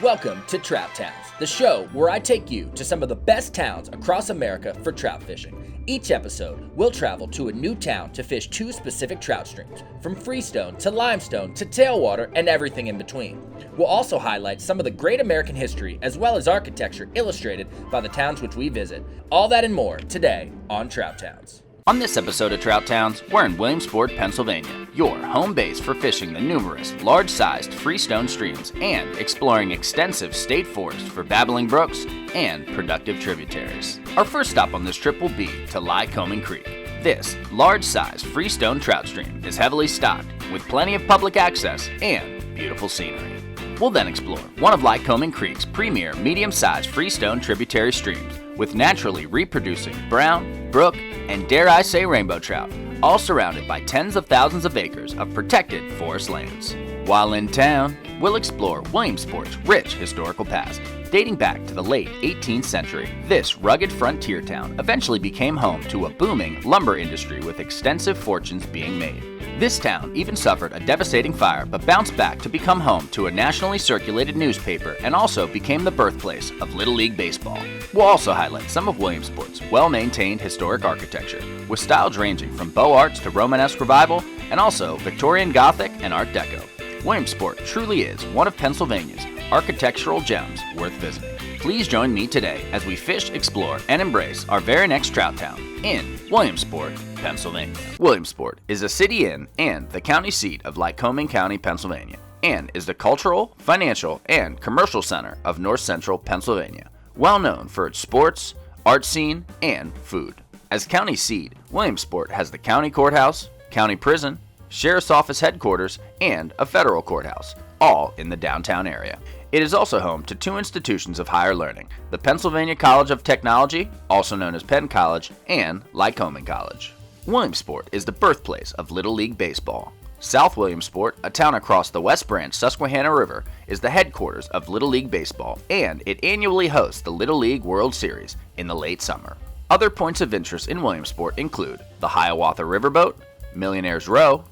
Welcome to Trout Towns, the show where I take you to some of the best towns across America for trout fishing. Each episode, we'll travel to a new town to fish two specific trout streams, from freestone to limestone to tailwater and everything in between. We'll also highlight some of the great American history as well as architecture illustrated by the towns which we visit. All that and more today on Trout Towns. On this episode of Trout Towns, we're in Williamsport, Pennsylvania, your home base for fishing the numerous, large-sized freestone streams and exploring extensive state forest for babbling brooks and productive tributaries. Our first stop on this trip will be to Lycoming Creek. This large-sized freestone trout stream is heavily stocked with plenty of public access and beautiful scenery. We'll then explore one of Lycoming Creek's premier medium-sized freestone tributary streams with naturally reproducing brown, brook, and dare I say rainbow trout, all surrounded by tens of thousands of acres of protected forest lands. While in town, we'll explore Williamsport's rich historical past. Dating back to the late 18th century, this rugged frontier town eventually became home to a booming lumber industry with extensive fortunes being made. This town even suffered a devastating fire but bounced back to become home to a nationally circulated newspaper and also became the birthplace of Little League Baseball. We'll also highlight some of Williamsport's well-maintained historic architecture, with styles ranging from Beaux Arts to Romanesque Revival, and also Victorian Gothic and Art Deco. Williamsport truly is one of Pennsylvania's architectural gems worth visiting. Please join me today as we fish, explore, and embrace our very next trout town in Williamsport, Pennsylvania. Williamsport is a city in and the county seat of Lycoming County, Pennsylvania, and is the cultural, financial, and commercial center of north central Pennsylvania, well known for its sports, art scene, and food. As county seat, Williamsport has the county courthouse, county prison, sheriff's office headquarters, and a federal courthouse, all in the downtown area. It is also home to two institutions of higher learning, the Pennsylvania College of Technology, also known as Penn College, and Lycoming College. Williamsport is the birthplace of Little League Baseball. South Williamsport, a town across the West Branch Susquehanna River, is the headquarters of Little League Baseball, and it annually hosts the Little League World Series in the late summer. Other points of interest in Williamsport include the Hiawatha Riverboat, Millionaire's Row,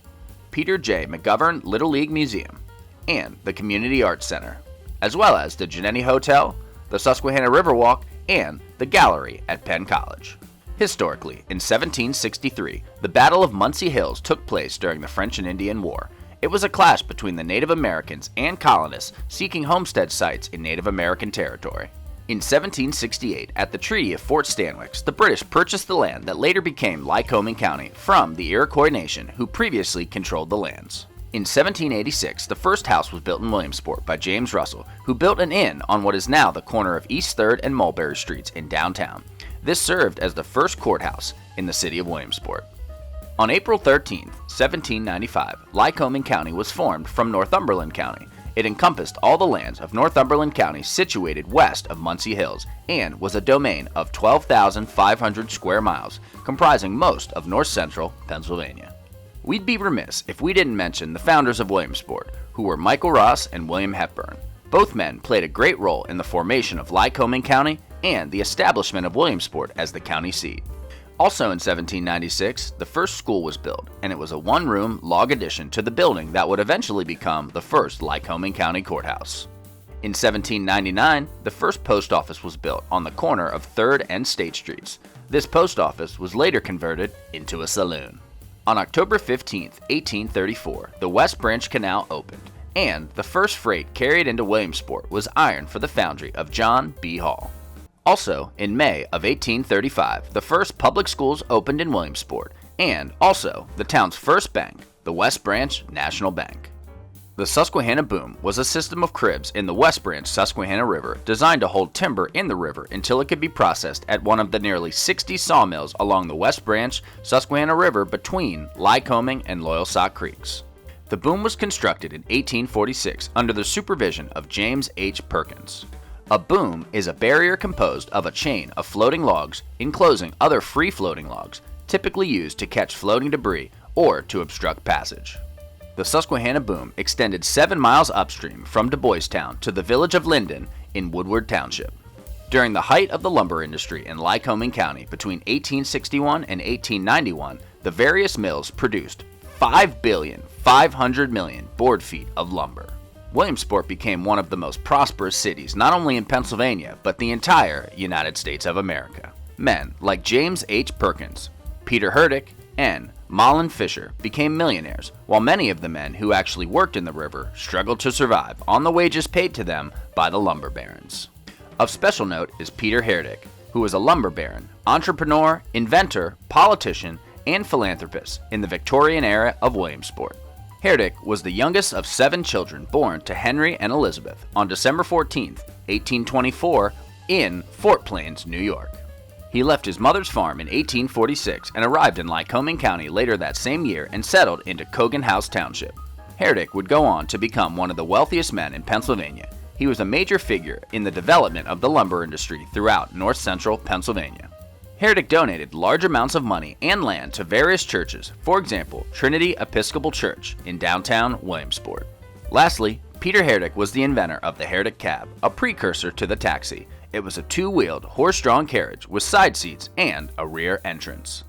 Peter J. McGovern Little League Museum, and the Community Arts Center, as well as the Genetti Hotel, the Susquehanna Riverwalk, and the Gallery at Penn College. Historically, in 1763, the Battle of Muncie Hills took place during the French and Indian War. It was a clash between the Native Americans and colonists seeking homestead sites in Native American territory. In 1768, at the Treaty of Fort Stanwix, the British purchased the land that later became Lycoming County from the Iroquois Nation, who previously controlled the lands. In 1786, the first house was built in Williamsport by James Russell, who built an inn on what is now the corner of East 3rd and Mulberry Streets in downtown. This served as the first courthouse in the city of Williamsport. On April 13, 1795, Lycoming County was formed from Northumberland County. It encompassed all the lands of Northumberland County situated west of Muncie Hills and was a domain of 12,500 square miles, comprising most of north central Pennsylvania. We'd be remiss if we didn't mention the founders of Williamsport, who were Michael Ross and William Hepburn. Both men played a great role in the formation of Lycoming County and the establishment of Williamsport as the county seat. Also in 1796, the first school was built, and it was a one-room log addition to the building that would eventually become the first Lycoming County Courthouse. In 1799, the first post office was built on the corner of 3rd and State Streets. This post office was later converted into a saloon. On October 15, 1834, the West Branch Canal opened, and the first freight carried into Williamsport was iron for the foundry of John B. Hall. Also, in May of 1835, the first public schools opened in Williamsport, and also the town's first bank, the West Branch National Bank. The Susquehanna Boom was a system of cribs in the West Branch Susquehanna River designed to hold timber in the river until it could be processed at one of the nearly 60 sawmills along the West Branch Susquehanna River between Lycoming and Loyalsock Creeks. The boom was constructed in 1846 under the supervision of James H. Perkins. A boom is a barrier composed of a chain of floating logs enclosing other free-floating logs, typically used to catch floating debris or to obstruct passage. The Susquehanna Boom extended 7 miles upstream from Du Bois Town to the village of Linden in Woodward Township. During the height of the lumber industry in Lycoming County between 1861 and 1891, the various mills produced 5,500,000,000 board feet of lumber. Williamsport became one of the most prosperous cities not only in Pennsylvania, but the entire United States of America. Men like James H. Perkins, Peter Herdic, and Malin Fisher became millionaires, while many of the men who actually worked in the river struggled to survive on the wages paid to them by the lumber barons. Of special note is Peter Herdic, who was a lumber baron, entrepreneur, inventor, politician, and philanthropist in the Victorian era of Williamsport. Herdic was the youngest of 7 children born to Henry and Elizabeth on December 14, 1824, in Fort Plains, New York. He left his mother's farm in 1846 and arrived in Lycoming County later that same year and settled into Cogan House Township. Herdic would go on to become one of the wealthiest men in Pennsylvania. He was a major figure in the development of the lumber industry throughout north-central Pennsylvania. Herdic donated large amounts of money and land to various churches, for example, Trinity Episcopal Church in downtown Williamsport. Lastly, Peter Herdic was the inventor of the Herdic cab, a precursor to the taxi. It was a 2-wheeled, horse-drawn carriage with side seats and a rear entrance.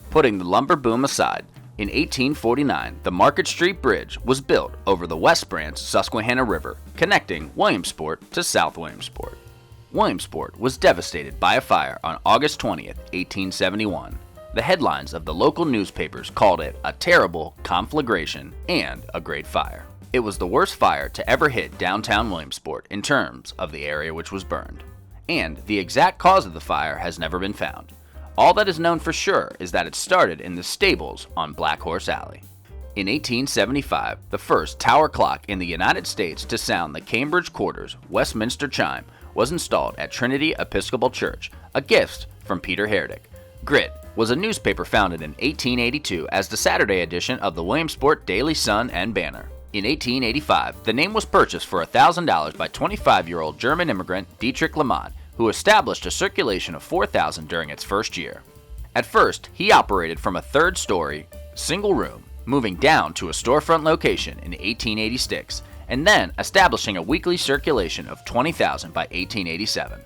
Putting the lumber boom aside, in 1849, the Market Street Bridge was built over the West Branch Susquehanna River, connecting Williamsport to South Williamsport. Williamsport was devastated by a fire on August 20, 1871. The headlines of the local newspapers called it a terrible conflagration and a great fire. It was the worst fire to ever hit downtown Williamsport in terms of the area which was burned. And the exact cause of the fire has never been found. All that is known for sure is that it started in the stables on Black Horse Alley. In 1875, the first tower clock in the United States to sound the Cambridge Quarters Westminster chime was installed at Trinity Episcopal Church, a gift from Peter Herdic. Grit was a newspaper founded in 1882 as the Saturday edition of the Williamsport Daily Sun and Banner. In 1885, the name was purchased for $1,000 by 25-year-old German immigrant Dietrich Lamont, who established a circulation of 4,000 during its first year. At first, he operated from a 3rd-story, single room, moving down to a storefront location in 1886, and then establishing a weekly circulation of 20,000 by 1887.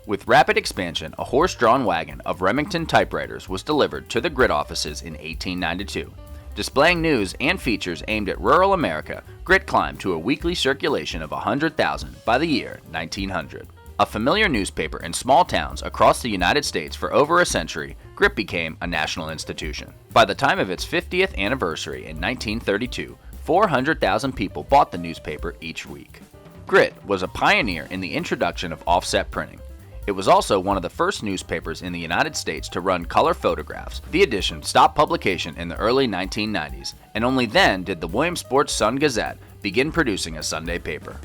With rapid expansion, a horse-drawn wagon of Remington typewriters was delivered to the Grit offices in 1892. Displaying news and features aimed at rural America, Grit climbed to a weekly circulation of 100,000 by the year 1900. A familiar newspaper in small towns across the United States for over a century, Grit became a national institution. By the time of its 50th anniversary in 1932, 400,000 people bought the newspaper each week. Grit was a pioneer in the introduction of offset printing. It was also one of the first newspapers in the United States to run color photographs. The edition stopped publication in the early 1990s, and only then did the Williamsport Sun-Gazette begin producing a Sunday paper.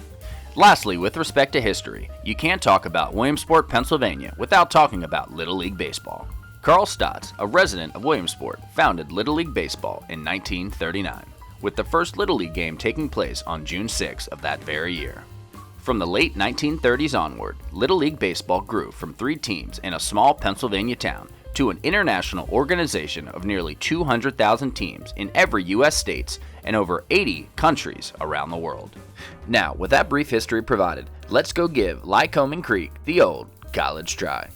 Lastly, with respect to history, you can't talk about Williamsport, Pennsylvania without talking about Little League Baseball. Carl Stotts, a resident of Williamsport, founded Little League Baseball in 1939, with the first Little League game taking place on June 6 of that very year. From the late 1930s onward, Little League Baseball grew from 3 teams in a small Pennsylvania town to an international organization of nearly 200,000 teams in every U.S. states and over 80 countries around the world. Now, with that brief history provided, let's go give Lycoming Creek the old college try.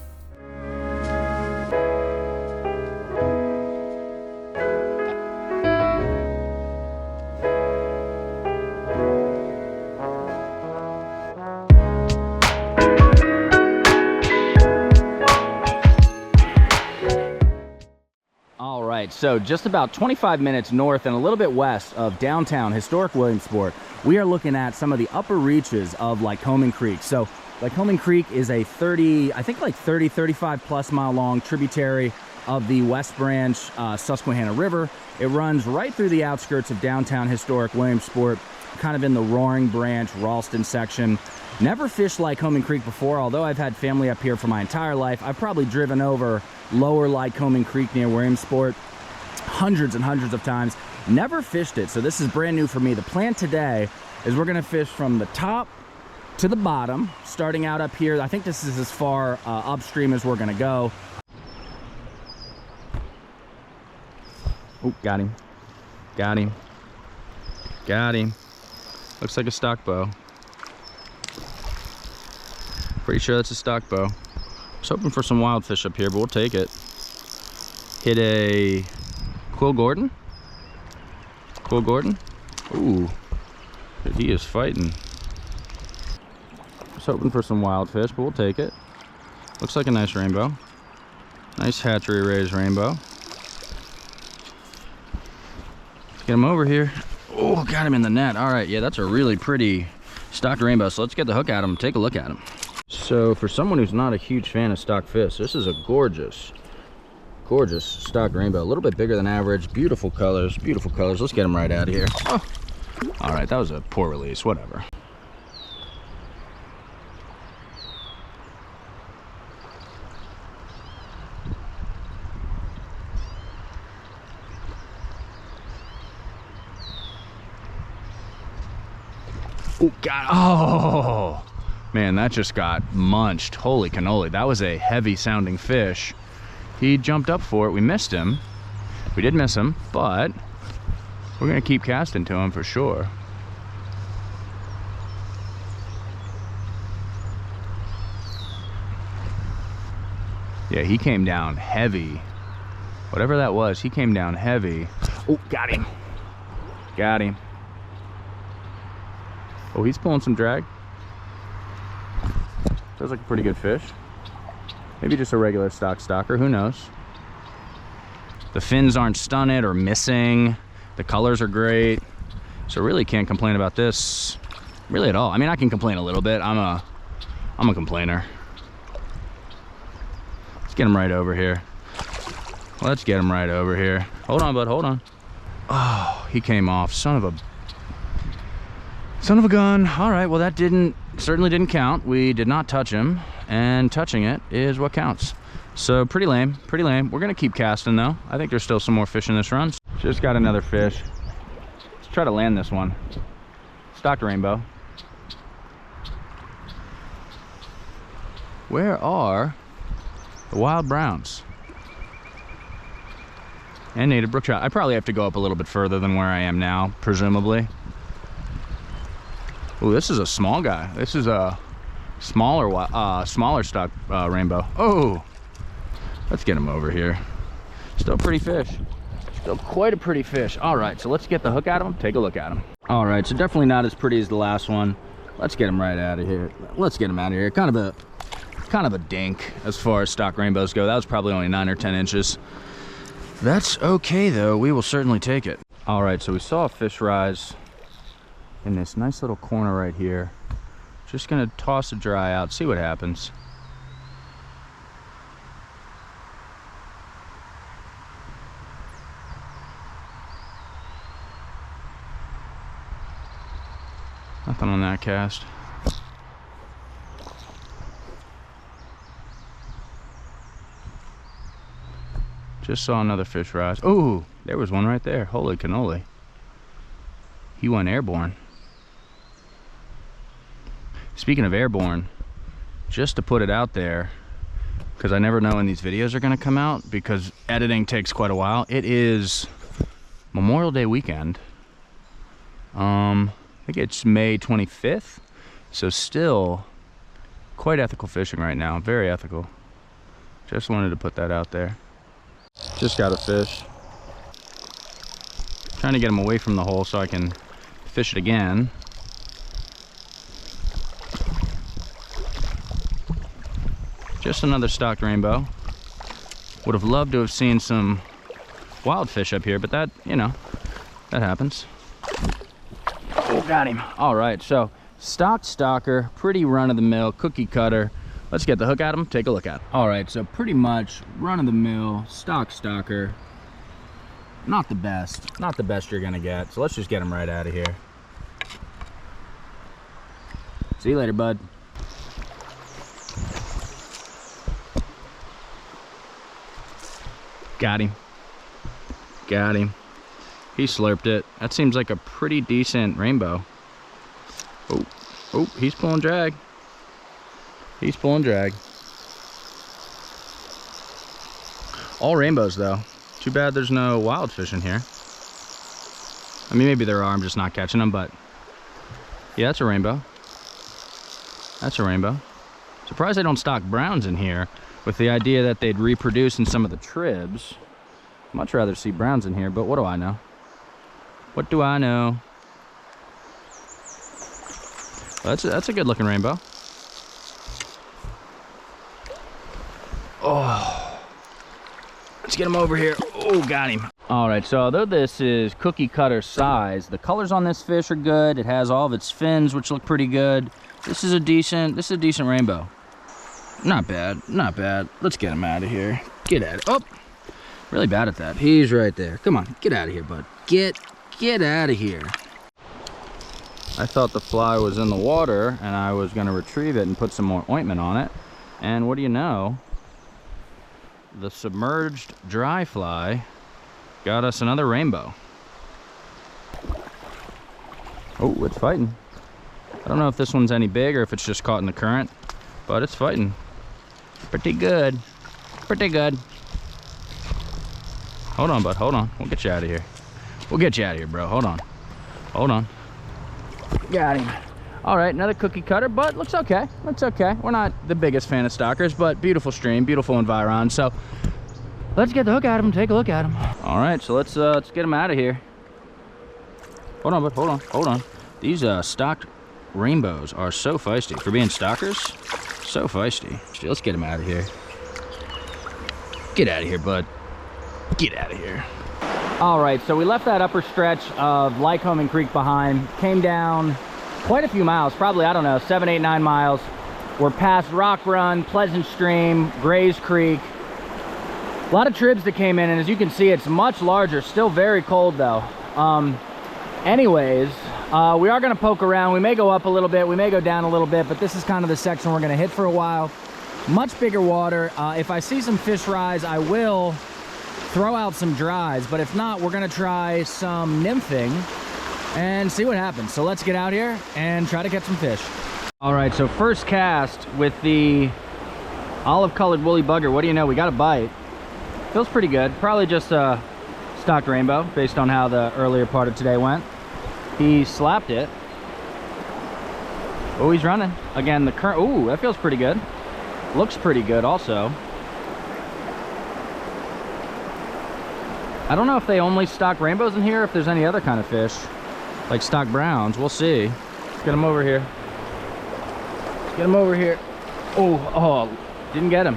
So just about 25 minutes north and a little bit west of downtown historic Williamsport, we are looking at some of the upper reaches of Lycoming Creek. So Lycoming Creek is a 35 plus mile long tributary of the West Branch Susquehanna River. It runs right through the outskirts of downtown historic Williamsport, kind of in the Roaring Branch, Ralston section. Never fished Lycoming Creek before, although I've had family up here for my entire life. I've probably driven over lower Lycoming Creek near Williamsport hundreds and hundreds of times. Never fished it, so this is brand new for me. The plan today is we're gonna fish from the top to the bottom, starting out up here. I think this is as far upstream as we're gonna go. Oh, got him. Got him. Got him. Looks like a stock bow. Pretty sure that's a stock bow. I was hoping for some wild fish up here, but we'll take it. Hit a Quill Gordon. Quill Gordon. Ooh, he is fighting. was hoping for some wild fish, but we'll take it. Looks like a nice rainbow. Nice hatchery raised rainbow. Let's get him over here. Oh, got him in the net. All right, yeah, that's a really pretty stocked rainbow. So let's get the hook at him, take a look at him. So for someone who's not a huge fan of stocked fish, this is a gorgeous stocked rainbow. A little bit bigger than average. Beautiful colors, beautiful colors. Let's get him right out of here. Oh. All right, that was a poor release, whatever. Oh, God. Oh, man, that just got munched. Holy cannoli. That was a heavy sounding fish. He jumped up for it. We missed him. We did miss him, but we're going to keep casting to him for sure. Yeah, he came down heavy. Whatever that was, he came down heavy. Oh, got him. Got him. Oh, he's pulling some drag. Feels like a pretty good fish. Maybe just a regular stocker, who knows? The fins aren't stunted or missing. The colors are great. So really can't complain about this really at all. I mean, I can complain a little bit. I'm a complainer. Let's get him right over here. Let's get him right over here. Hold on, bud, hold on. Oh, he came off. Son of a gun. All right, well, that certainly didn't count. We did not touch him, and touching it is what counts. So pretty lame, pretty lame. We're gonna keep casting though. I think there's still some more fish in this run. Just got another fish. Let's try to land this one. Stocked rainbow. Where are the wild browns? And native brook trout. I probably have to go up a little bit further than where I am now, presumably. Oh, this is a small guy. This is a smaller stock rainbow. Oh, let's get him over here. Still pretty fish. Still quite a pretty fish. All right, so let's get the hook at him, take a look at him. All right, so definitely not as pretty as the last one. Let's get him right out of here. Let's get him out of here. Kind of a dink as far as stock rainbows go. That was probably only 9 or 10 inches. That's okay though, we will certainly take it. All right, so we saw a fish rise in this nice little corner right here. Just gonna toss a dry out, see what happens. Nothing on that cast. Just saw another fish rise. Oh, there was one right there. Holy cannoli. He went airborne. Speaking of airborne, just to put it out there, because I never know when these videos are going to come out, because editing takes quite a while. It is Memorial Day weekend. I think it's May 25th. So still quite ethical fishing right now. Very ethical. Just wanted to put that out there. Just got a fish. Trying to get him away from the hole so I can fish it again. Just another stocked rainbow. Would have loved to have seen some wild fish up here, but that, you know, that happens. Oh, got him. All right, so stocked stocker, pretty run-of-the-mill cookie cutter. Let's get the hook at him, take a look at him. All right, so pretty much run-of-the-mill stock stocker. Not the best you're gonna get. So let's just get him right out of here. See you later, bud. Got him. Got him. He slurped it. That seems like a pretty decent rainbow. Oh, oh, he's pulling drag. He's pulling drag. All rainbows though. Too bad there's no wild fish in here. I mean, maybe there are, I'm just not catching them, but yeah, that's a rainbow. That's a rainbow. Surprised I don't stock browns in here, with the idea that they'd reproduce in some of the tribs. Much rather see browns in here, but what do I know? What do I know? Well, that's a good looking rainbow. Oh, let's get him over here. Oh, got him. All right, so although this is cookie cutter size, the colors on this fish are good. It has all of its fins, which look pretty good. This is a decent rainbow. Not bad, not bad. Let's get him out of here. Get at it. Oh, really bad at that. He's right there. Come on, get out of here, bud. Get out of here. I thought the fly was in the water and I was gonna retrieve it and put some more ointment on it. And what do you know? The submerged dry fly got us another rainbow. Oh, it's fighting. I don't know if this one's any big or if it's just caught in the current, but it's fighting. Pretty good. Pretty good. Hold on, bud. Hold on. We'll get you out of here. We'll get you out of here, bro. Hold on. Hold on. Got him. All right, another cookie cutter, but looks okay. Looks okay. We're not the biggest fan of stalkers, but beautiful stream, beautiful environ. So let's get the hook out of him, take a look at him. All right, so let's get him out of here. Hold on, bud. Hold on. Hold on. These stocked rainbows are so feisty. For being stalkers, so feisty. Let's get him out of here. Get out of here, bud. Get out of here. All right, so we left that upper stretch of Lycoming Creek behind, came down quite a few miles, probably, I don't know, 7, 8, 9 miles. We're past Rock Run, Pleasant Stream, Grays Creek. A lot of tribs that came in, and as you can see, it's much larger, still very cold though. Anyways, we are gonna poke around. We may go up a little bit, we may go down a little bit, but this is kind of the section we're gonna hit for a while. Much bigger water. If I see some fish rise, I will throw out some dries, but if not, we're gonna try some nymphing and see what happens. So let's get out here and try to catch some fish. All right, so first cast with the olive colored woolly bugger. What do you know, we got a bite. Feels pretty good. Probably just a stocked rainbow based on how the earlier part of today went. He slapped it. Oh, he's running. Again, the current, ooh, that feels pretty good. Looks pretty good also. I don't know if they only stock rainbows in here, if there's any other kind of fish, like stock browns. We'll see. Let's get him over here. Let's get him over here. Oh, didn't get him.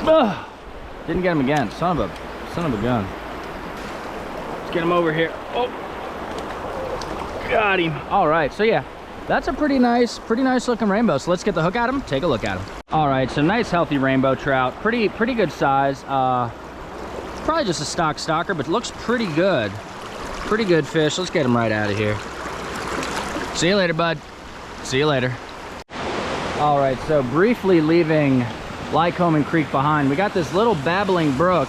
Ugh, didn't get him again. Son of a gun. Let's get him over here. Oh, got him. All right, so yeah, that's a pretty nice looking rainbow. So let's get the hook at him, take a look at him. All right, so nice healthy rainbow trout. Pretty good size. Probably just a stock stalker, but looks pretty good. Pretty good fish. Let's get him right out of here. See you later, bud. See you later. All right, so briefly leaving Lycoming Creek behind, we got this little babbling brook.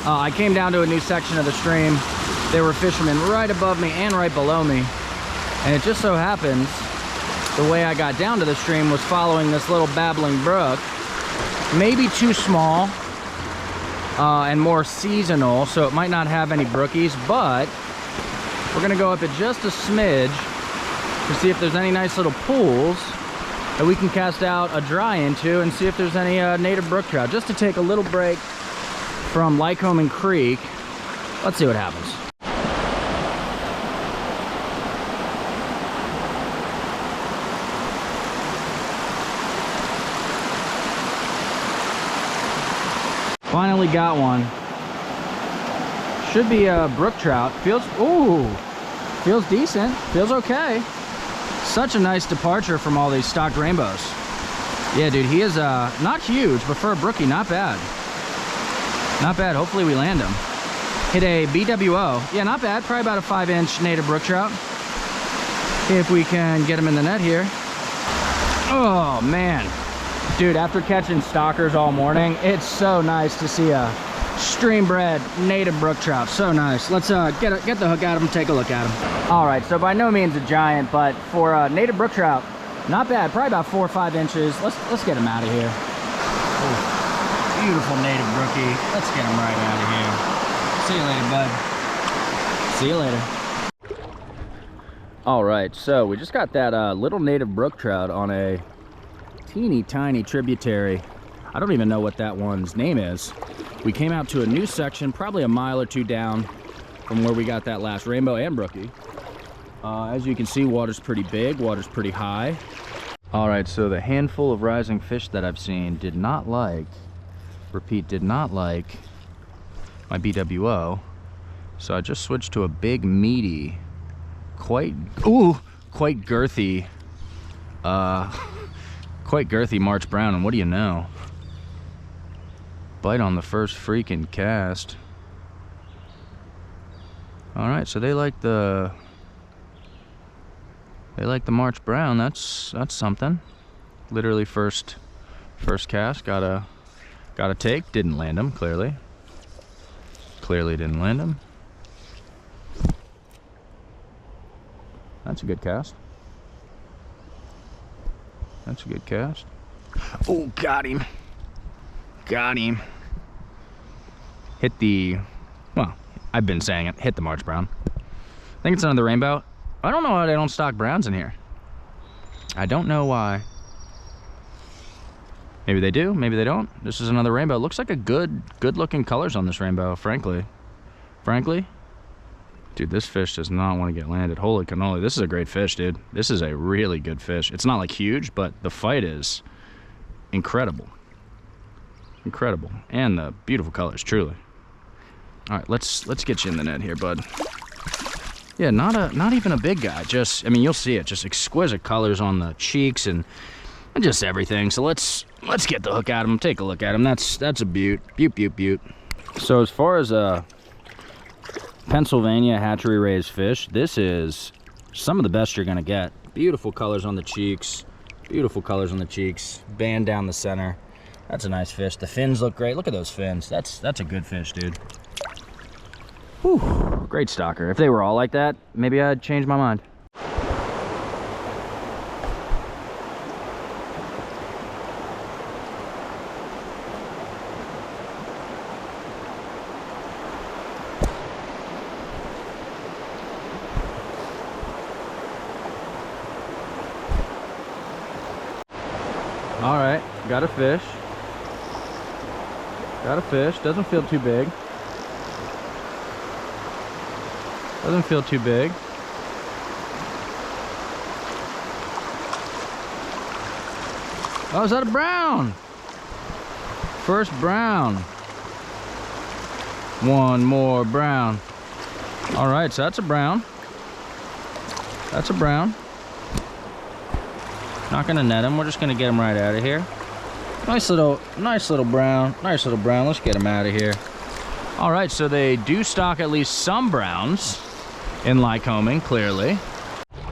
I came down to a new section of the stream. There were fishermen right above me and right below me. And it just so happens the way I got down to the stream was following this little babbling brook. Maybe too small. And more seasonal, so it might not have any brookies, but we're gonna go up it just a smidge to see if there's any nice little pools that we can cast out a dry into and see if there's any native brook trout, just to take a little break from Lycoming Creek. Let's see what happens. Finally got one. Should be a brook trout. Feels decent. Feels okay. Such a nice departure from all these stocked rainbows. Yeah, dude, he is not huge, but for a brookie, not bad. Not bad. Hopefully we land him. Hit a BWO. Yeah, not bad. Probably about a 5-inch native brook trout. If we can get him in the net here. Oh, man. Dude, after catching stalkers all morning, it's so nice to see a stream-bred native brook trout. So nice. Let's get the hook out of him, take a look at him. All right, so by no means a giant, but for a native brook trout, not bad. Probably about 4 or 5 inches. Let's get him out of here. Oh, beautiful native brookie. Let's get him right out of here. See you later, bud. See you later. All right, so we just got that little native brook trout on a teeny tiny tributary. I don't even know what that one's name is. We came out to a new section, probably a mile or two down from where we got that last rainbow and brookie. As you can see, water's pretty big, water's pretty high. All right, so the handful of rising fish that I've seen did not like, repeat, did not like my BWO. So I just switched to a big, meaty, quite girthy, quite girthy March Brown. And what do you know? Bite on the first freaking cast. All right, so they like the March Brown. That's something. Literally first cast. Got a take. Didn't land him. Clearly didn't land him. That's a good cast. That's a good cast. Oh, got him. Got him. Hit the, well, I've been saying it. Hit the March Brown. I think it's another rainbow. I don't know why they don't stock browns in here. I don't know why. Maybe they do, maybe they don't. This is another rainbow. It looks like a good looking colors on this rainbow, frankly. Dude, this fish does not want to get landed. Holy cannoli. This is a great fish, dude. This is a really good fish. It's not like huge, but the fight is incredible. Incredible. And the beautiful colors, truly. All right, let's get you in the net here, bud. Yeah, not even a big guy. Just, I mean, you'll see it. Just exquisite colors on the cheeks and just everything. So let's get the hook at him. Take a look at him. That's a beaut. Beaut. So as far as Pennsylvania hatchery raised fish, this is some of the best you're gonna get. Beautiful colors on the cheeks. Beautiful colors on the cheeks. Band down the center. That's a nice fish. The fins look great. Look at those fins. That's a good fish, dude. Whew, great stalker. If they were all like that, maybe I'd change my mind. All right, got a fish. Got a fish. Doesn't feel too big. Doesn't feel too big. Oh, is that a brown? First brown. One more brown. All right, so that's a brown. That's a brown. Not gonna net him. We're just gonna get him right out of here. Nice little brown. Nice little brown. Let's get him out of here. All right, so they do stock at least some browns in Lycoming, clearly.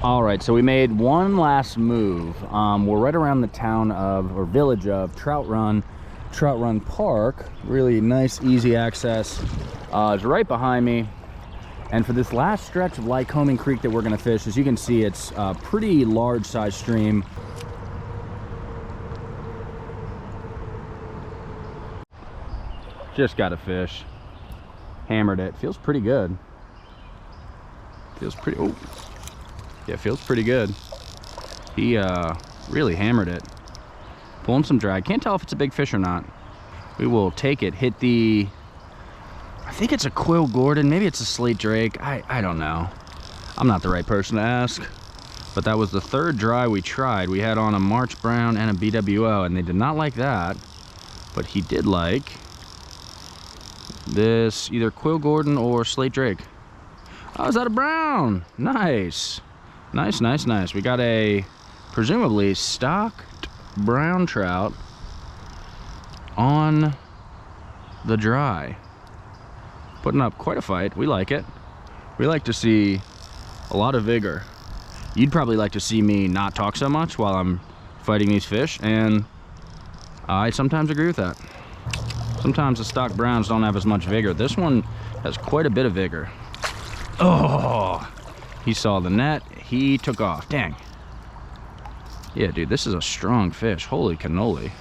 All right, so we made one last move. We're right around the town of, or village of, Trout Run Park. Really nice, easy access. It's right behind me. And for this last stretch of Lycoming Creek that we're gonna fish, as you can see, it's a pretty large size stream. Just got a fish. Hammered it. Feels pretty good. Feels pretty, oh. Yeah, feels pretty good. He really hammered it. Pulling some drag. Can't tell if it's a big fish or not. We will take it. Hit the, I think it's a Quill Gordon. Maybe it's a Slate Drake. I don't know. I'm not the right person to ask. But that was the third dry we tried. We had on a March Brown and a BWO, and they did not like that. But he did like this, either Quill Gordon or Slate Drake. Oh, is that a brown? Nice. Nice. We got a presumably stocked brown trout on the dry. Putting up quite a fight. We like it. We like to see a lot of vigor. You'd probably like to see me not talk so much while I'm fighting these fish, and I sometimes agree with that. Sometimes the stock browns don't have as much vigor. This one has quite a bit of vigor. Oh, he saw the net. He took off. Dang. Yeah, dude, this is a strong fish. Holy cannoli.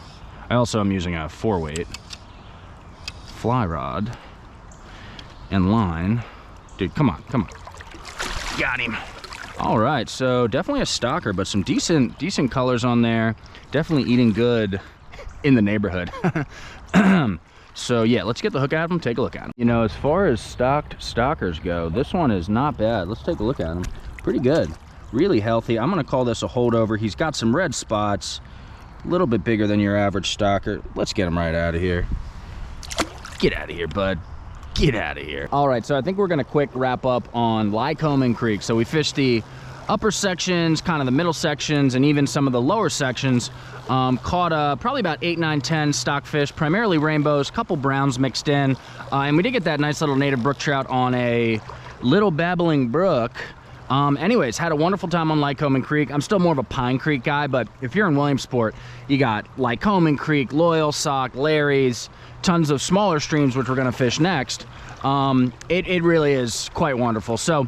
I also am using a 4-weight fly rod and line. Dude, come on. Got him. All right, so definitely a stalker, but some decent colors on there. Definitely eating good in the neighborhood. So yeah, let's get the hook at him, take a look at him. You know, as far as stocked stalkers go, this one is not bad. Let's take a look at him. Pretty good. really healthy. I'm gonna call this a holdover. He's got some red spots, a little bit bigger than your average stalker. Let's get him right out of here. Get out of here, bud. Get out of here. All right, so I think we're gonna quick wrap up on Lycoming Creek. So we fished the upper sections, kind of the middle sections, and even some of the lower sections. Caught probably about 8, 9, 10 stockfish, primarily rainbows, couple browns mixed in. And we did get that nice little native brook trout on a little babbling brook. Anyways, had a wonderful time on Lycoming Creek. I'm still more of a Pine Creek guy, but if you're in Williamsport, you got Lycoming Creek, Loyalsock, Larry's, tons of smaller streams, which we're gonna fish next. It really is quite wonderful. So,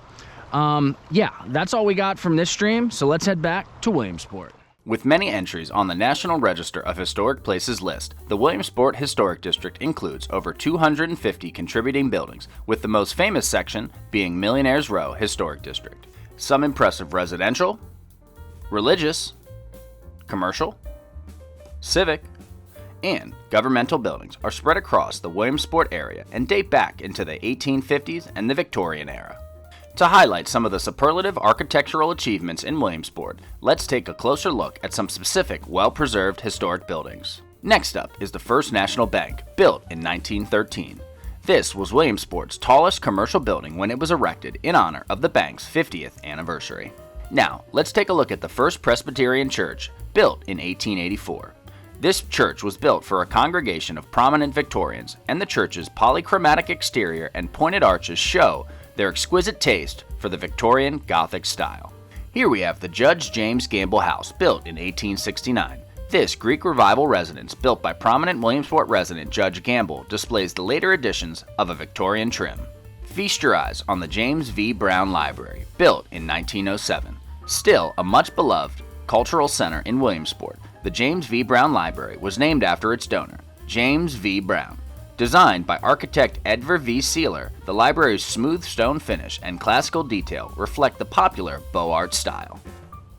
yeah, that's all we got from this stream. So let's head back to Williamsport. With many entries on the National Register of Historic Places list, the Williamsport Historic District includes over 250 contributing buildings, with the most famous section being Millionaire's Row Historic District. Some impressive residential, religious, commercial, civic, and governmental buildings are spread across the Williamsport area and date back into the 1850s and the Victorian era. To highlight some of the superlative architectural achievements in Williamsport, let's take a closer look at some specific well-preserved historic buildings. Next up is the First National Bank, built in 1913. This was Williamsport's tallest commercial building when it was erected in honor of the bank's 50th anniversary. Now, let's take a look at the First Presbyterian Church, built in 1884. This church was built for a congregation of prominent Victorians, and the church's polychromatic exterior and pointed arches show their exquisite taste for the Victorian Gothic style. Here we have the Judge James Gamble House, built in 1869. This Greek Revival residence, built by prominent Williamsport resident Judge Gamble, displays the later additions of a Victorian trim. Feast your eyes on the James V. Brown Library, built in 1907. Still a much beloved cultural center in Williamsport, the James V. Brown Library was named after its donor, James V. Brown. Designed by architect Edvar V. Sealer, the library's smooth stone finish and classical detail reflect the popular Beaux Arts style.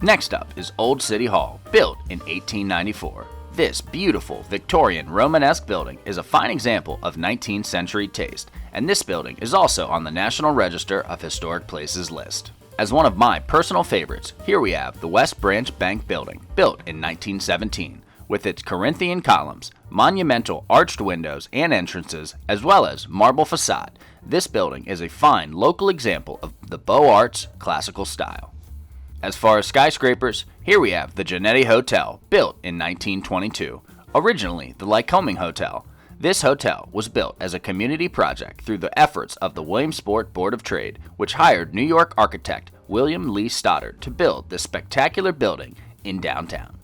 Next up is Old City Hall, built in 1894. This beautiful Victorian Romanesque building is a fine example of 19th century taste, and this building is also on the National Register of Historic Places list. As one of my personal favorites, here we have the West Branch Bank Building, built in 1917. With its Corinthian columns, monumental arched windows and entrances, as well as marble facade, this building is a fine local example of the Beaux Arts classical style. As far as skyscrapers, here we have the Genetti Hotel, built in 1922, originally the Lycoming Hotel. This hotel was built as a community project through the efforts of the Williamsport Board of Trade, which hired New York architect William Lee Stoddard to build this spectacular building in downtown.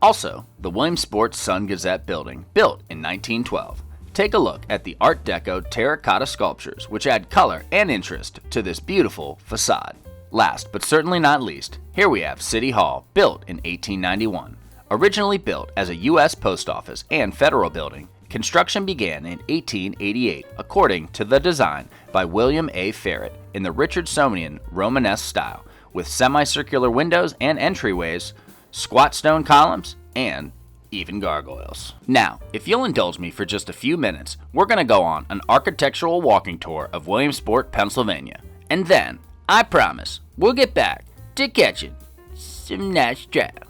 Also, the Williamsport Sun-Gazette building, built in 1912. Take a look at the Art Deco terracotta sculptures, which add color and interest to this beautiful facade. Last but certainly not least, here we have City Hall, built in 1891. Originally built as a U.S. post office and federal building, construction began in 1888 according to the design by William A. Ferret in the Richardsonian Romanesque style, with semicircular windows and entryways, squat stone columns, and even gargoyles. Now, if you'll indulge me for just a few minutes, we're going to go on an architectural walking tour of Williamsport, Pennsylvania. And then, I promise, we'll get back to catching some nice trout.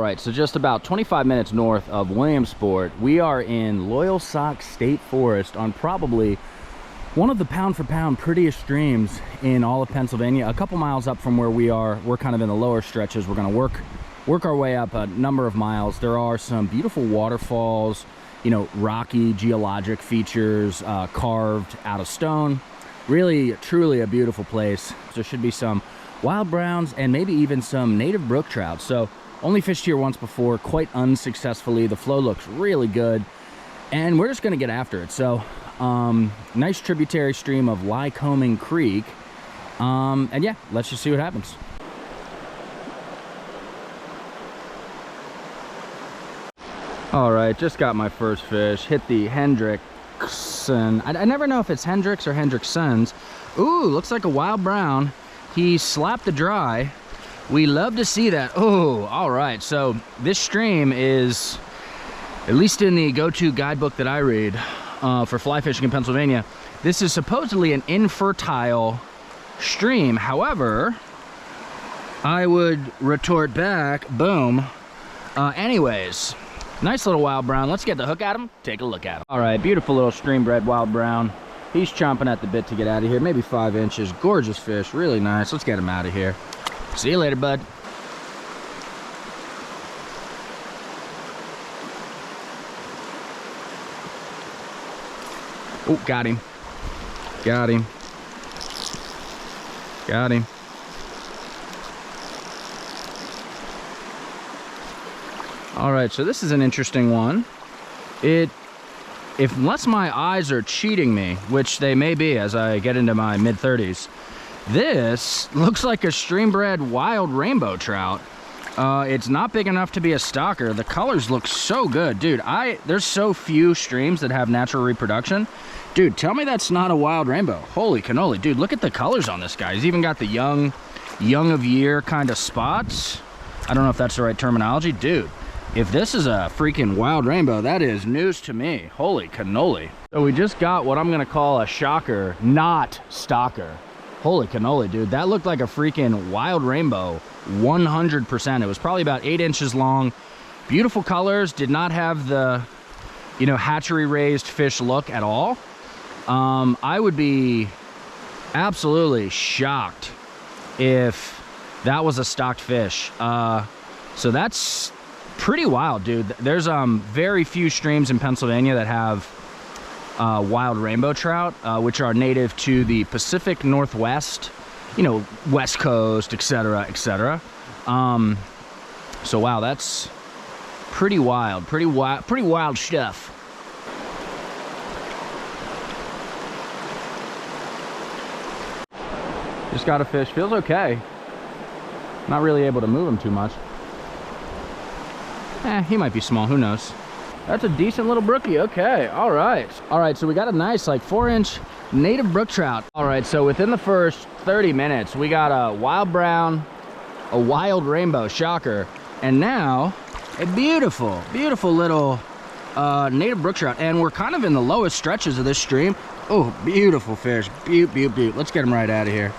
right, so just about 25 minutes north of Williamsport, we are in Loyalsock State Forest on probably one of the pound-for-pound prettiest streams in all of Pennsylvania. A couple miles up from where we are, we're kind of in the lower stretches. We're going to work our way up a number of miles. There are some beautiful waterfalls, you know, rocky geologic features carved out of stone. Really, truly a beautiful place. There should be some wild browns and maybe even some native brook trout. So only fished here once before, quite unsuccessfully. The flow looks really good, and we're just going to get after it. So nice tributary stream of Lycoming Creek, and yeah, let's just see what happens. All right, just got my first fish. Hit the Hendrickson. I never know if it's Hendricks or Hendricksons. Ooh, looks like a wild brown. He slapped the dry. We love to see that. Oh, all right. So this stream is, at least in the go-to guidebook that I read for fly fishing in Pennsylvania, this is supposedly an infertile stream. However, I would retort back, boom. Anyways, nice little wild brown. Let's get the hook at him, take a look at him. All right, beautiful little stream bred wild brown. He's chomping at the bit to get out of here, maybe 5 inches. Gorgeous fish, really nice. Let's get him out of here. See you later, bud. Oh, got him. Got him. Got him. All right, so this is an interesting one. Unless my eyes are cheating me, which they may be as I get into my mid-30s, this looks like a stream-bred wild rainbow trout. It's not big enough to be a stalker. The colors look so good. Dude, there's so few streams that have natural reproduction. Dude, tell me that's not a wild rainbow. Holy cannoli. Dude, look at the colors on this guy. He's even got the young of year kind of spots. I don't know if that's the right terminology. Dude, if this is a freaking wild rainbow, that is news to me. Holy cannoli. So we just got what I'm gonna call a shocker, not stalker. Holy cannoli, dude. That looked like a freaking wild rainbow, 100%. It was probably about 8 inches long. Beautiful colors, did not have the, you know, hatchery raised fish look at all. I would be absolutely shocked if that was a stocked fish. So that's pretty wild, dude. There's very few streams in Pennsylvania that have wild rainbow trout, which are native to the Pacific Northwest, you know, West Coast, etc., etc. So wow, that's pretty wild stuff. Just got a fish, feels okay. Not really able to move him too much. He might be small, who knows. That's a decent little brookie. Okay, all right. All right, so we got a nice, like 4-inch native brook trout. All right, so within the first 30 minutes, we got a wild brown, a wild rainbow, shocker, and now a beautiful, beautiful little native brook trout. And we're kind of in the lowest stretches of this stream. Oh, beautiful fish. Beaut, beaut, beaut. Let's get him right out of here.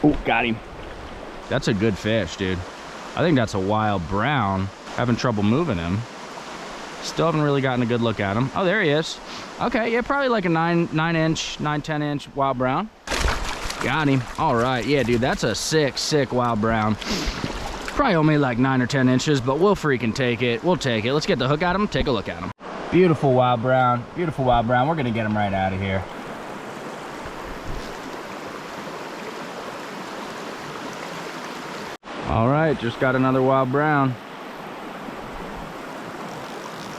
Oh, got him. That's a good fish, dude. I think that's a wild brown. Having trouble moving him. Still haven't really gotten a good look at him. Oh, there he is. Okay, yeah, probably like a 10-inch wild brown. Got him. All right, yeah, dude, that's a sick wild brown. Probably only like 9 or 10 inches, but we'll freaking take it. We'll take it. Let's get the hook at him, take a look at him. Beautiful wild brown. Beautiful wild brown. We're gonna get him right out of here. All right, just got another wild brown.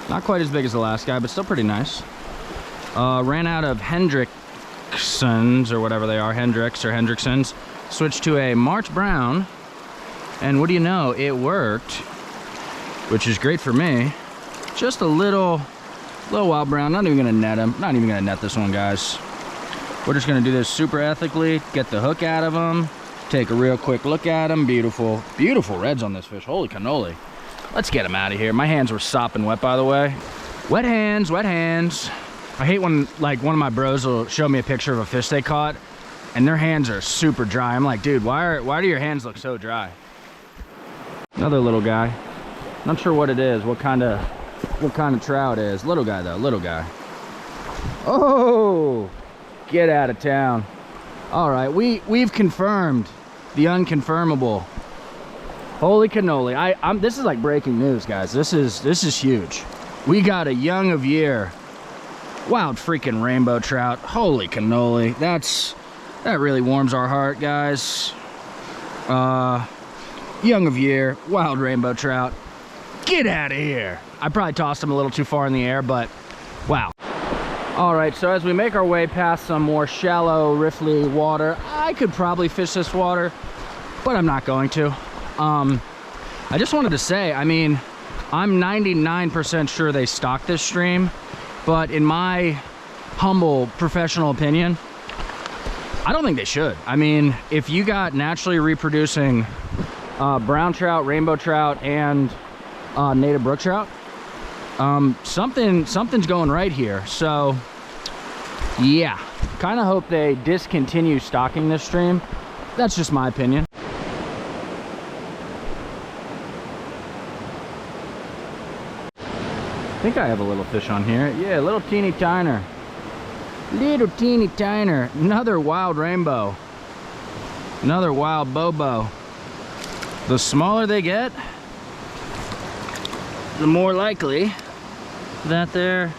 Not quite as big as the last guy, but still pretty nice. Ran out of Hendricksons, or whatever they are, Hendricks or Hendricksons. Switched to a March brown, and what do you know, it worked, which is great for me. Just a little wild brown, not even gonna net him. Not even gonna net this one, guys. We're just gonna do this super ethically, get the hook out of him, take a real quick look at him. Beautiful, beautiful reds on this fish. Holy cannoli. Let's get him out of here. My hands were sopping wet, by the way. Wet hands, wet hands. I hate when, like, one of my bros will show me a picture of a fish they caught, and their hands are super dry. I'm like, dude, why do your hands look so dry? Another little guy. Not sure what it is, what kind of trout it is. Little guy though, little guy. Oh, get out of town. All right, we've confirmed the unconfirmable. Holy cannoli. This is like breaking news, guys. This is huge. We got a young of year wild freaking rainbow trout. Holy cannoli. That really warms our heart, guys. Young of year, wild rainbow trout. Get out of here. I probably tossed him a little too far in the air, but wow. All right, so as we make our way past some more shallow, riffly water, I could probably fish this water, but I'm not going to. I just wanted to say, I mean, I'm 99% sure they stock this stream, but in my humble professional opinion, I don't think they should. I mean, if you got naturally reproducing brown trout, rainbow trout, and native brook trout, something's going right here. So yeah, kind of hope they discontinue stocking this stream. That's just my opinion. I think I have a little fish on here. Yeah, little teeny tiner. Little teeny tiner. Another wild rainbow. Another wild bobo. The smaller they get, the more likely that they're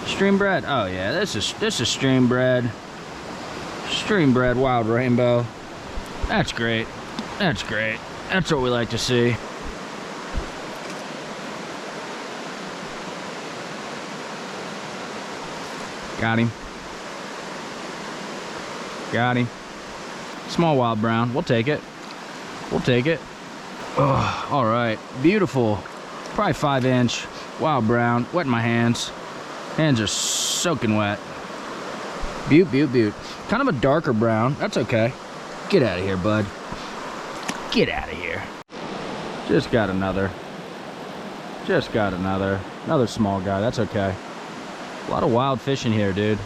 stream bred. Oh yeah, this is stream bred. Stream bred wild rainbow. That's great. That's great. That's what we like to see. Got him. Got him. Small wild brown. We'll take it. We'll take it. Oh, all right. Beautiful. Probably 5-inch wild brown. Wet in my hands. Hands are soaking wet. Beaut, beaut, beaut. Kind of a darker brown. That's okay. Get out of here, bud. Get out of here. Just got another. Just got another. Another small guy. That's okay. A lot of wild fish in here, dude.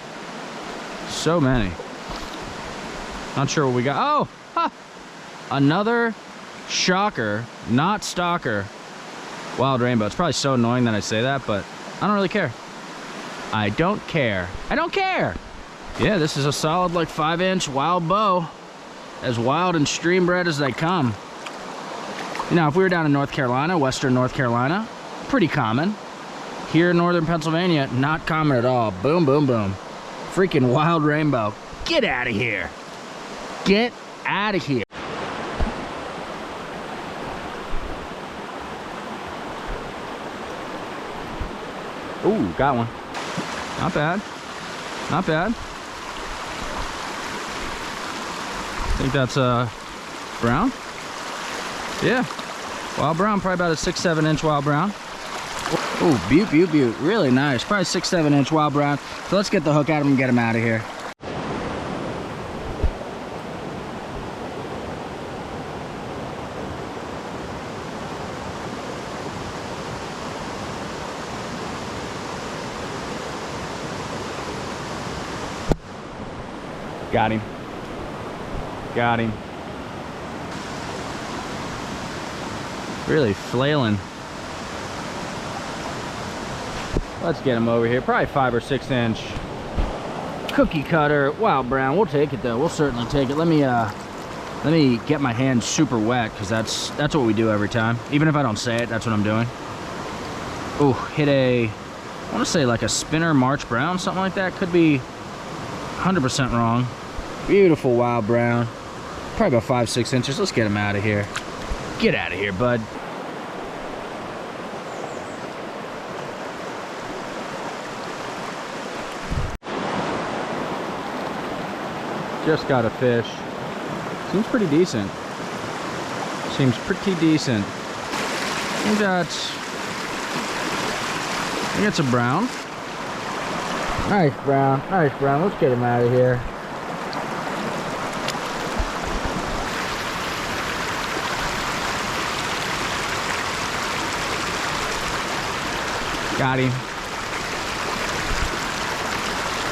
So many. Not sure what we got. Oh! Ha! Another shocker, not stalker, wild rainbow. It's probably so annoying that I say that, but I don't really care. I don't care. I don't care! Yeah, this is a solid like 5-inch wild bow. As wild and stream bred as they come. You know, if we were down in North Carolina, western North Carolina, pretty common. Here in northern Pennsylvania, not common at all. Boom, boom, boom. Freaking wild rainbow. Get out of here. Get out of here. Ooh, got one. Not bad. Not bad. I think that's brown. Yeah. Wild brown, probably about a 6-7-inch wild brown. Oh, beaut, beaut, beaut. Really nice. Probably 6-7-inch wild brown. So let's get the hook at him and get him out of here. Got him. Got him. Really flailing. Let's get him over here. Probably 5 or 6-inch cookie cutter wild brown. We'll take it though. We'll certainly take it. Let me get my hands super wet, because that's what we do every time. Even if I don't say it, that's what I'm doing. Oh, hit a, I want to say like a spinner March brown, something like that. Could be 100% wrong. Beautiful wild brown. Probably about 5-6 inches. Let's get him out of here. Get out of here, bud. Just got a fish. Seems pretty decent. Seems pretty decent. We got some brown. Nice brown. Nice brown. Let's get him out of here. Got him.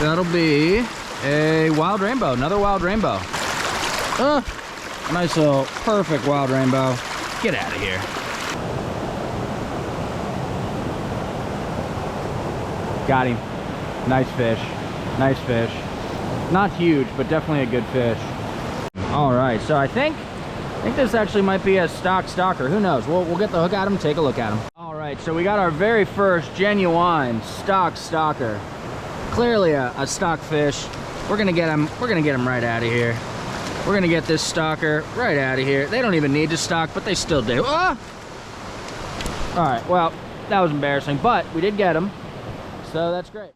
That'll be a wild rainbow, another wild rainbow. Nice little perfect wild rainbow. Get out of here. Got him. Nice fish. Nice fish. Not huge, but definitely a good fish. All right, so I think this actually might be a stock stalker. Who knows? We'll get the hook at him, take a look at him. All right, so we got our very first genuine stock stalker. Clearly a stock fish. We're gonna get him. We're gonna get him right out of here. We're gonna get this stalker right out of here. They don't even need to stock, but they still do. Ah! All right, well, that was embarrassing, but we did get him, so that's great.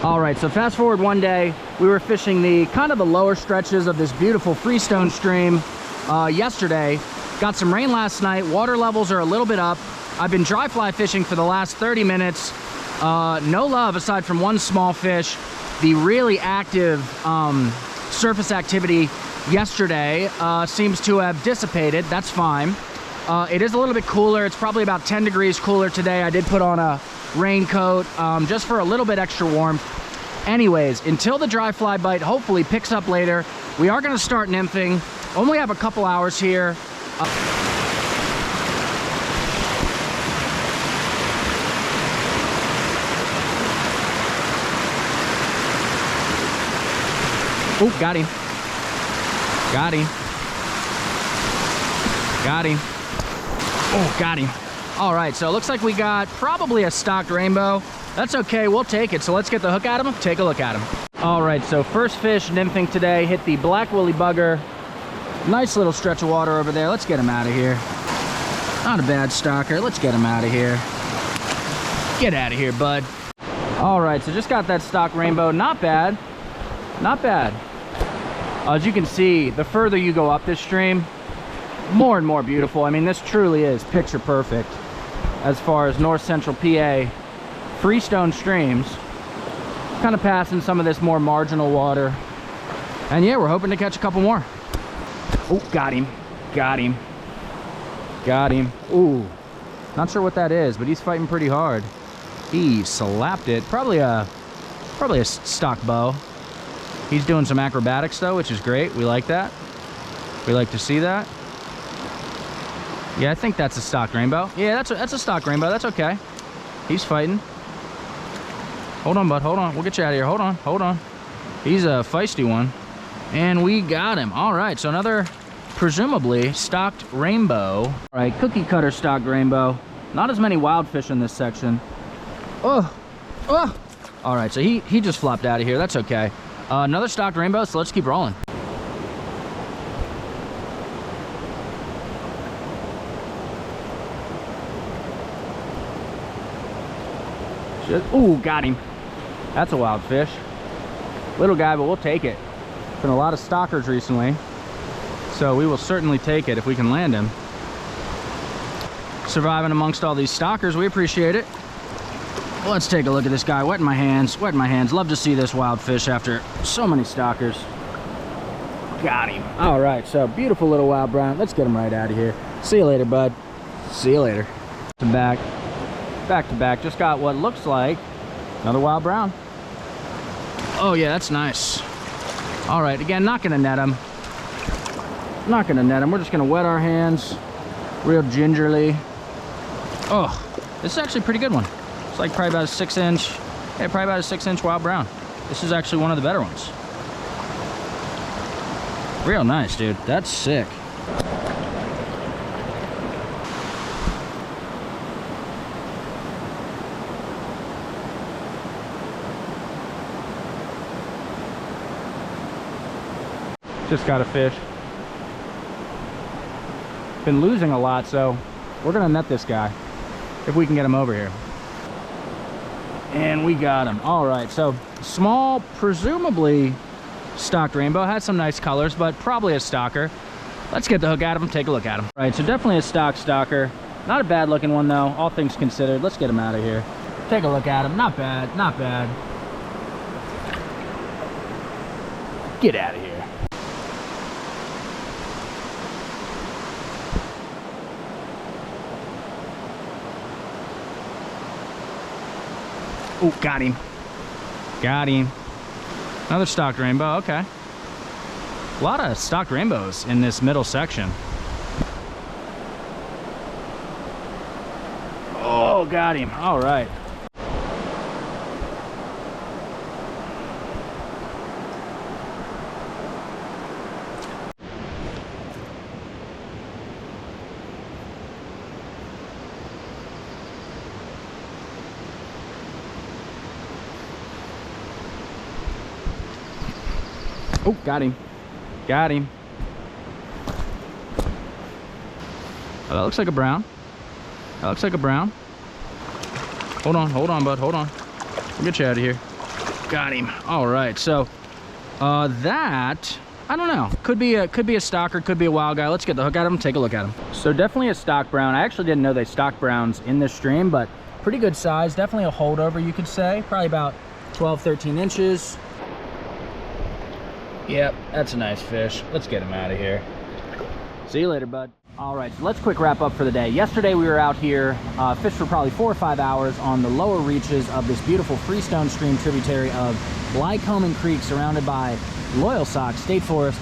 All right, so fast forward one day, we were fishing the kind of the lower stretches of this beautiful freestone stream yesterday. Got some rain last night. Water levels are a little bit up. I've been dry fly fishing for the last 30 minutes. No love aside from one small fish. The really active surface activity yesterday seems to have dissipated. That's fine. It is a little bit cooler. It's probably about 10 degrees cooler today. I did put on a raincoat just for a little bit extra warmth. Anyways, until the dry fly bite hopefully picks up later, we are going to start nymphing. Only have a couple hours here. Oh, got him. Got him. Got him. Oh, got him. All right, so it looks like we got probably a stocked rainbow. That's okay, we'll take it. So let's get the hook at him, take a look at him. All right, so first fish nymphing today, hit the black woolly bugger. Nice little stretch of water over there. Let's get him out of here. Not a bad stalker, let's get him out of here. Get out of here, bud. All right, so just got that stock rainbow. Not bad, not bad. As you can see, the further you go up this stream, more and more beautiful. I mean, this truly is picture perfect as far as north central PA freestone streams, kind of passing some of this more marginal water. And yeah, we're hoping to catch a couple more. Oh, got him. Got him. Got him. Ooh, not sure what that is, but he's fighting pretty hard. He slapped it. Probably a stock bow. He's doing some acrobatics though, which is great. We like that. We like to see that. Yeah, I think that's a stock rainbow. Yeah, that's a stock rainbow. That's okay. He's fighting. Hold on, bud. Hold on. We'll get you out of here. Hold on. Hold on. He's a feisty one. And we got him. All right, so another presumably stocked rainbow. All right, cookie cutter stocked rainbow. Not as many wild fish in this section. Oh, oh. All right, so he just flopped out of here. That's okay. Another stocked rainbow, so let's keep rolling. Ooh, got him. That's a wild fish. Little guy, but we'll take it. Been a lot of stalkers recently, so we will certainly take it if we can land him. Surviving amongst all these stalkers, we appreciate it. Let's take a look at this guy. Wetting my hands, wetting my hands. Love to see this wild fish after so many stalkers. Got him. All right, so beautiful little wild brown. Let's get him right out of here. See you later, bud. See you later. Back to back. Just got what looks like another wild brown. Oh yeah, that's nice. All right, again, not gonna net him. Not gonna net him. We're just gonna wet our hands real gingerly. Oh, this is actually a pretty good one. It's like probably about a 6-inch, yeah, probably about a 6-inch wild brown. This is actually one of the better ones. Real nice, dude. That's sick. Just got a fish. Been losing a lot, so we're gonna net this guy if we can get him over here. And we got him. All right, so small, presumably stocked rainbow. Has some nice colors, but probably a stalker. Let's get the hook out of him, take a look at him. All right, so definitely a stalker. Not a bad looking one though, all things considered. Let's get him out of here. Take a look at him. Not bad, not bad. Get out of here. Oh, got him. Got him. Another stocked rainbow, okay. A lot of stocked rainbows in this middle section. Oh, got him. All right. Oh, got him. Got him. Oh, that looks like a brown. That looks like a brown. Hold on, bud, hold on. We'll get you out of here. Got him. All right, so that, I don't know. Could be a stalker, could be a wild guy. Let's get the hook at him, take a look at him. So definitely a stock brown. I actually didn't know they stocked browns in this stream, but pretty good size. Definitely a holdover, you could say. Probably about 12, 13 inches. Yep, that's a nice fish. Let's get him out of here. See you later, bud. All right, so let's quick wrap up for the day. Yesterday we were out here, fished for probably 4 or 5 hours on the lower reaches of this beautiful freestone stream tributary of Lycoming Creek, surrounded by Loyalsock State Forest.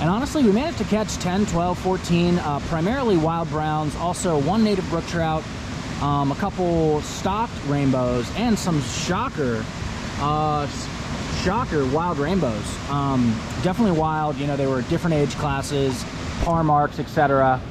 And honestly, we managed to catch 10, 12, 14, primarily wild browns, also one native brook trout, a couple stocked rainbows, and some shocker wild rainbows. Definitely wild, you know, they were different age classes, par marks, etc.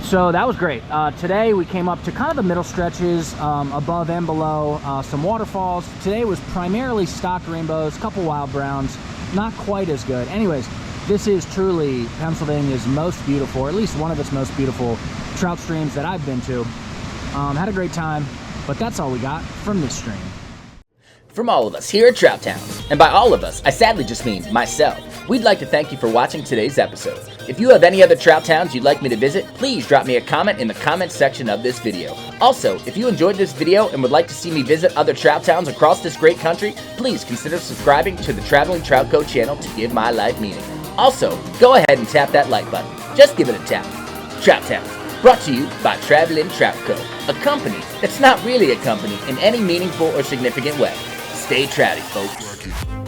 So that was great. Today we came up to kind of the middle stretches, above and below, some waterfalls. Today was primarily stocked rainbows, couple wild browns, not quite as good. Anyways, this is truly Pennsylvania's most beautiful, or at least one of its most beautiful trout streams that I've been to. Had a great time, but that's all we got from this stream. From all of us here at Trout Towns, and by all of us, I sadly just mean myself, we'd like to thank you for watching today's episode. If you have any other trout towns you'd like me to visit, please drop me a comment in the comments section of this video. Also, if you enjoyed this video and would like to see me visit other trout towns across this great country, please consider subscribing to the Traveling Trout Co channel to give my life meaning. Also, go ahead and tap that like button. Just give it a tap. Trout Towns, brought to you by Traveling Trout Co, a company that's not really a company in any meaningful or significant way. Stay trouty, folks.